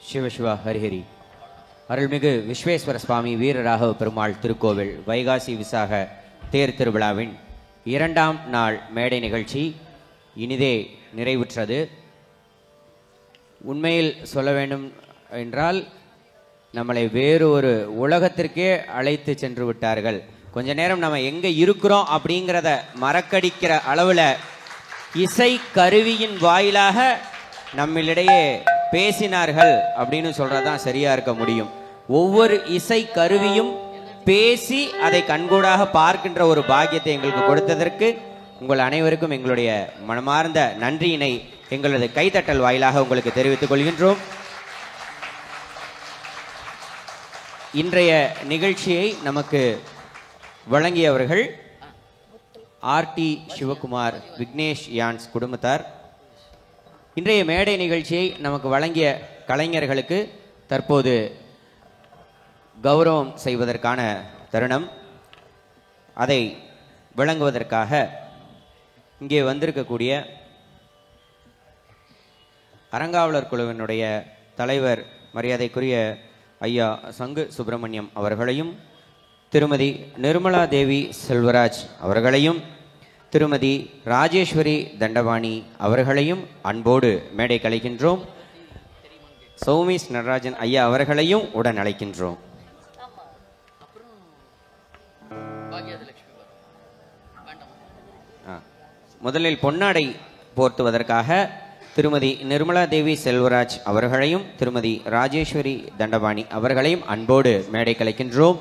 சிவசிவா ஹரிஹரி. அருள்மிகு விஸ்வேஸ்வர சுவாமி வீரராகவ பெருமாள் திருக்கோவில் வைகாசி விசாக தேர் திருவிழாவின் 2ஆம் நாள் மேடை நிகழ்ச்சி இனிதே நிறைவுற்றது. உண்மையில் சொல்ல வேண்டும் என்றால் நம்மளை வேறு ஒரு உலகத்திற்கே அழைத்து சென்று விட்டார்கள். கொஞ்ச நேரம் நம்ம எங்கே இருக்கிறோம் அப்படிங்கிறத மறக்கடிக்கிற அளவில் இசை கருவியின் வாயிலாக நம்மளிடையே பேசினார்கள் அப்படின்னு சொல்றதான் சரியா இருக்க முடியும். ஒவ்வொரு இசை கருவியும் பேசி அதை கண்கூடாக பார்க்கின்ற ஒரு பாக்கியத்தை எங்களுக்கு கொடுத்ததற்கு உங்கள் அனைவருக்கும் எங்களுடைய மனமார்ந்த நன்றியினை எங்களது கைத்தட்டல் வாயிலாக உங்களுக்கு தெரிவித்துக் கொள்கின்றோம். இன்றைய நிகழ்ச்சியை நமக்கு வழங்கியவர்கள் ஆர்டி சிவகுமார் விக்னேஷ் யான்ஸ் குடும்பத்தார். இன்றைய மேடை நிகழ்ச்சியை நமக்கு வழங்கிய கலைஞர்களுக்கு தற்போது கௌரவம் செய்வதற்கான தருணம். அதை வழங்குவதற்காக இங்கே வந்திருக்கக்கூடிய அரங்காவலர் குழுவினுடைய தலைவர் மரியாதைக்குரிய ஐயா சங்கு சுப்பிரமணியம் அவர்களையும், திருமதி நிர்மலா தேவி செல்வராஜ் அவர்களையும், திருமதி ராஜேஸ்வரி தண்டபாணி அவர்களையும் அன்போடு மேடை கலைக்கின்றோம். சௌமிஸ் நடராஜன் ஐயா அவர்களையும் உடன் அழைக்கின்றோம். முதலில் பொன்னாடை போர்த்துவதற்காக திருமதி நிர்மலா தேவி செல்வராஜ் அவர்களையும் திருமதி ராஜேஸ்வரி தண்டபாணி அவர்களையும் அன்போடு மேடை கலைக்கின்றோம்.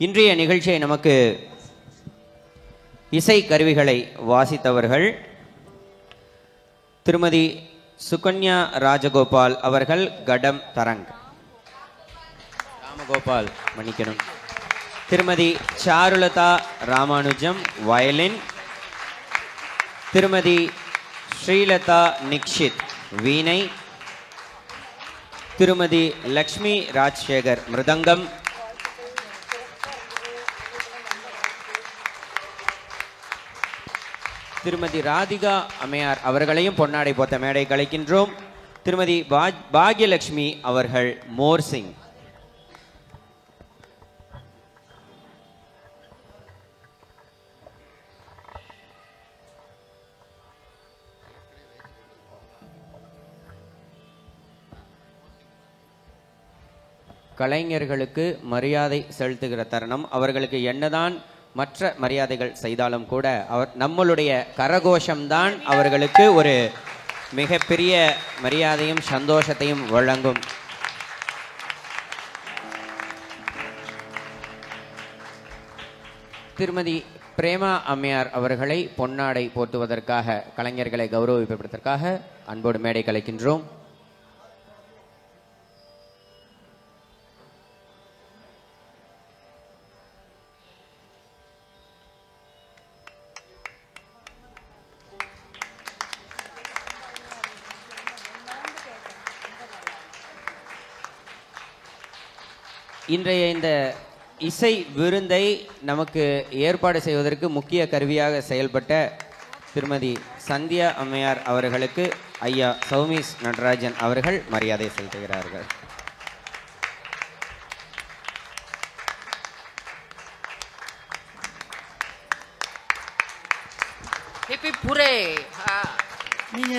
இன்றைய நிகழ்ச்சியை நமக்கு இசை கருவிகளை வாசித்தவர்கள் திருமதி சுகன்யா ராஜகோபால் அவர்கள் கடம் தரங், ராமகோபால் மன்னிக்கணும், திருமதி சாருலதா ராமானுஜம் வயலின், திருமதி ஸ்ரீலதா நிக்ஷித் வீணை, திருமதி லக்ஷ்மி ராஜசேகர் மிருதங்கம், திருமதி ராதிகா அம்மையார் அவர்களையும் பொன்னாடை போத்த மேடை கலைக்கின்றோம். திருமதி பாக்யலட்சுமி அவர்கள் மோர்சிங், கலைஞர்களுக்கு மரியாதை செலுத்துகிற தருணம். அவர்களுக்கு என்னதான் மற்ற மரியாதைகள் செய்தாலும் கூட நம்மளுடைய கரகோஷம்தான் அவர்களுக்கு ஒரு மிகப்பெரிய மரியாதையும் சந்தோஷத்தையும் வழங்கும். திருமதி பிரேமா அம்மையார் அவர்களை பொன்னாடை போட்டுவதற்காக, கலைஞர்களை கௌரவிப்பதற்காக அன்போடு மேடை கலைக்கின்றோம். இன்றைய இந்த இசை விருந்தை நமக்கு ஏற்பாடு செய்வதற்கு முக்கிய கருவியாக செயல்பட்ட திருமதி சந்தியா அம்மையார் அவர்களுக்கு ஐயா சௌமிஸ் நடராஜன் அவர்கள் மரியாதை செலுத்துகிறார்கள். நீங்க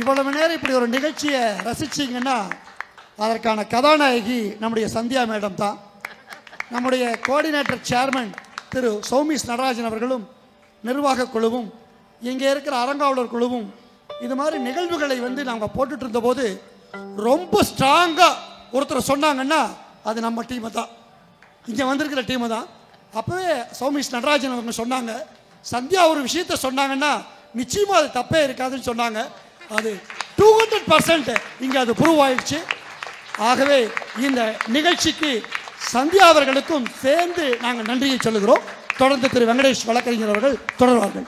இவ்வளவு நேரம் இப்படி ஒரு நிகழ்ச்சியை ரசிச்சீங்கன்னா அதற்கான கதாநாயகி நம்முடைய சந்தியா மேடம் தான். நம்முடைய கோஆர்டினேட்டர் சேர்மன் திரு சௌமிஸ் நடராஜன் அவர்களும் நிர்வாக குழுவும் இங்கே இருக்கிற அரங்காவலர் குழுவும் இது மாதிரி நிகழ்வுகளை நாங்கள் போட்டுட்டு இருந்தபோது ரொம்ப ஸ்ட்ராங்காக ஒருத்தர் சொன்னாங்கன்னா அது நம்ம டீமை தான், இங்கே வந்திருக்கிற டீமை தான். அப்போவே சௌமிஸ் நடராஜன் அவங்க சொன்னாங்க, சந்தியா ஒரு விஷயத்த சொன்னாங்கன்னா நிச்சயமாக அது தப்பே இருக்காதுன்னு சொன்னாங்க. அது 200% இங்கே அது ப்ரூவ் ஆயிடுச்சு. ஆகவே இந்த நிகழ்ச்சிக்கு சந்தியா அவர்களுக்கும் சேர்ந்து நாங்கள் நன்றியை சொல்லுகிறோம். தொடர்ந்து திரு வெங்கடேஷ் வழக்கறிஞர் அவர்கள் தொடர்வார்கள்.